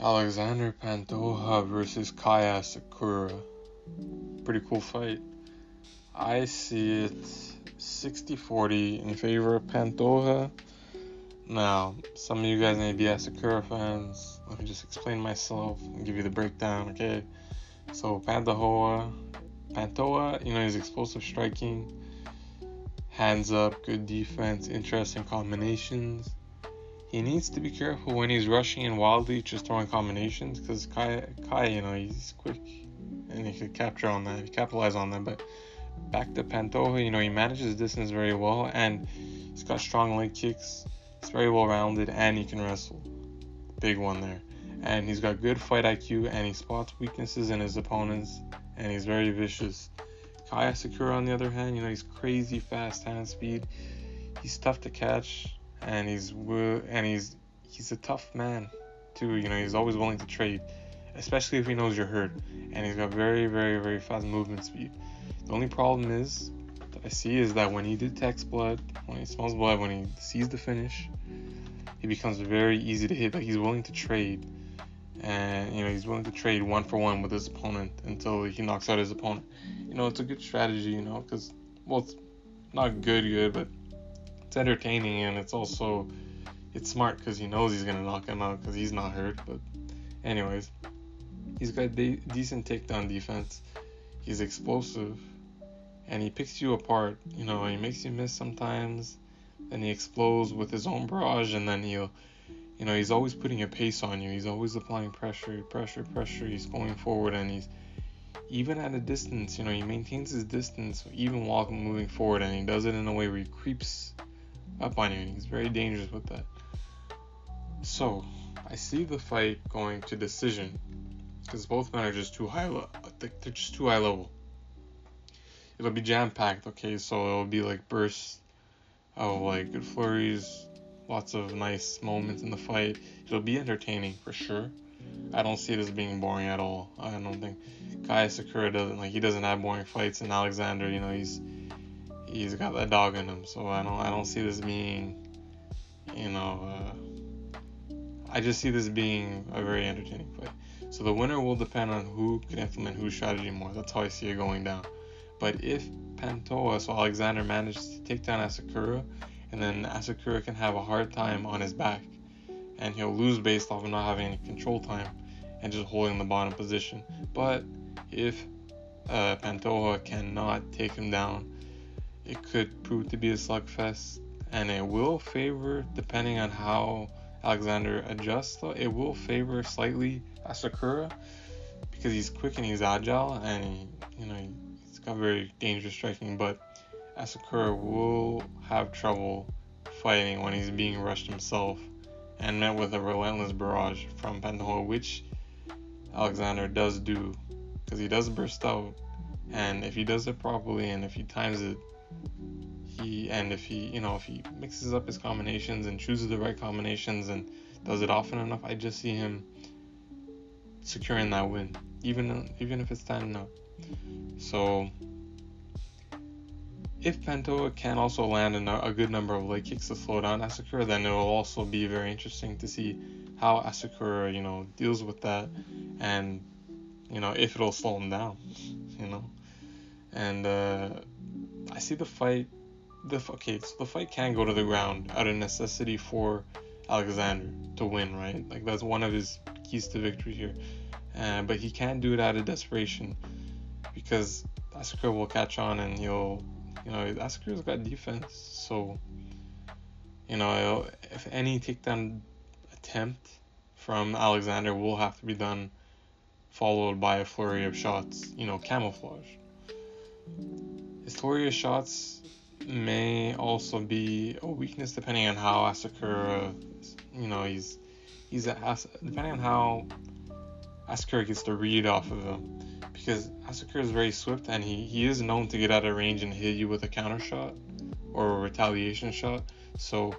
Alexandre Pantoja versus Kai Asakura. Pretty cool fight. I see it 60-40 in favor of Pantoja. Now, some of you guys may be Asakura fans. Let me just explain myself and give you the breakdown, okay? So Pantoja, he's explosive striking, hands up, good defense, interesting combinations. He needs to be careful when he's rushing in wildly, just throwing combinations, because Kai, he's quick and he could capitalize on that. But back to Pantoja, he manages distance very well, and he's got strong leg kicks. He's very well rounded, and he can wrestle. Big one there. And he's got good fight IQ, and he spots weaknesses in his opponents, and he's very vicious. Kai Asakura, on the other hand, he's crazy fast hand speed. He's tough to catch. And he's a tough man too. He's always willing to trade, especially if he knows you're hurt. And he's got very, very, very fast movement speed. The only problem that I see is that when he detects blood, when he smells blood, when he sees the finish, he becomes very easy to hit. Like, he's willing to trade, and he's willing to trade 1-for-1 with his opponent until he knocks out his opponent. It's a good strategy. Because it's not good, but it's entertaining, and it's smart because he knows he's gonna knock him out because he's not hurt. But anyways, he's got decent takedown defense. He's explosive, and he picks you apart. He makes you miss sometimes, then he explodes with his own barrage, and then he's always putting a pace on you. He's always applying pressure. He's going forward, and he's even at a distance. He maintains his distance even while moving forward, and he does it in a way where he creeps up on you, and he's very dangerous with that. So I see the fight going to decision because both men are just too high. They're just too high level. It'll be jam packed, okay? So it'll be like bursts of like good flurries, lots of nice moments in the fight. It'll be entertaining for sure. I don't see it as being boring at all. I don't think Kai Asakura doesn't have boring fights, and Alexander, he's got that dog in him, so I don't see this being, I just see this being a very entertaining fight. So the winner will depend on who can implement whose strategy more. That's how I see it going down. But if Alexander manages to take down Asakura, and then Asakura can have a hard time on his back, and he'll lose based off of not having any control time and just holding the bottom position. But if Pantoja cannot take him down, it could prove to be a slugfest, and it will favor, depending on how Alexander adjusts, though, it will favor slightly Asakura because he's quick and he's agile, and he's got very dangerous striking. But Asakura will have trouble fighting when he's being rushed himself and met with a relentless barrage from Pantoja, which Alexander does do, because he does burst out, and if he does it properly and if he times it, if he mixes up his combinations and chooses the right combinations and does it often enough, I just see him securing that win, even if it's standing up. So if Pantoja can also land a good number of leg kicks to slow down Asakura, then it will also be very interesting to see how Asakura, deals with that, and if it'll slow him down, And I see the fight. The fight can go to the ground out of necessity for Alexander to win, right? Like, that's one of his keys to victory here. But he can't do it out of desperation because Asakura will catch on, and Asakura's got defense. So, if any takedown attempt from Alexander will have to be done, followed by a flurry of shots, camouflage. His flurry of shots may also be a weakness depending on how Asakura, depending on how Asakura gets the read off of him, because Asakura is very swift, and he is known to get out of range and hit you with a counter shot or a retaliation shot. So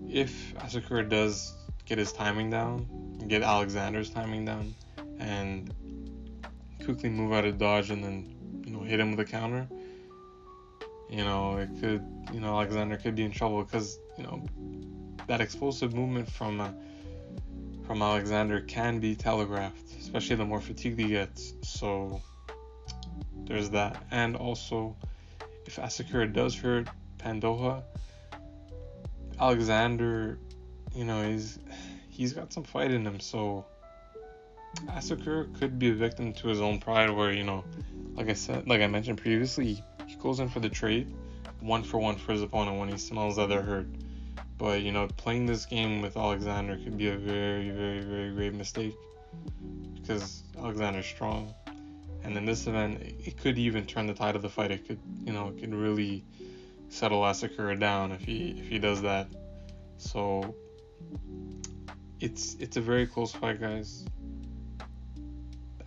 if Asakura does get his timing down, get Alexander's timing down, and quickly move out of dodge and then hit him with a counter, it could, Alexander could be in trouble because that explosive movement from from Alexander can be telegraphed, especially the more fatigued he gets. So there's that. And also, if Asakura does hurt Pantoja, Alexander, he's got some fight in him. So Asakura could be a victim to his own pride, where like I mentioned previously, he goes in for the trade, 1-for-1 for his opponent when he smells that they're hurt. But playing this game with Alexander could be a very, very, very grave mistake, because Alexander's strong, and in this event, it could even turn the tide of the fight. It could really settle Asakura down if he does that. So it's a very close fight, guys.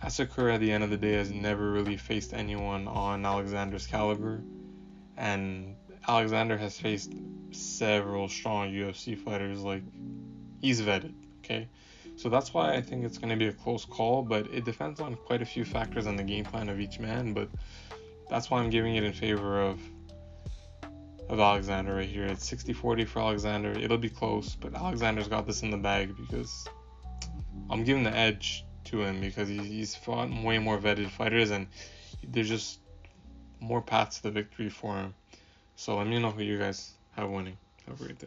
Asakura at the end of the day has never really faced anyone on Alexander's caliber, and Alexander has faced several strong UFC fighters. Like, he's vetted, okay? So that's why I think it's going to be a close call, but it depends on quite a few factors on the game plan of each man. But that's why I'm giving it in favor of Alexander right here. It's 60-40 for Alexander. It'll be close, but Alexander's got this in the bag, because I'm giving the edge to him because he's fought way more vetted fighters, and there's just more paths to the victory for him. So let me know who you guys have winning. Have a great day.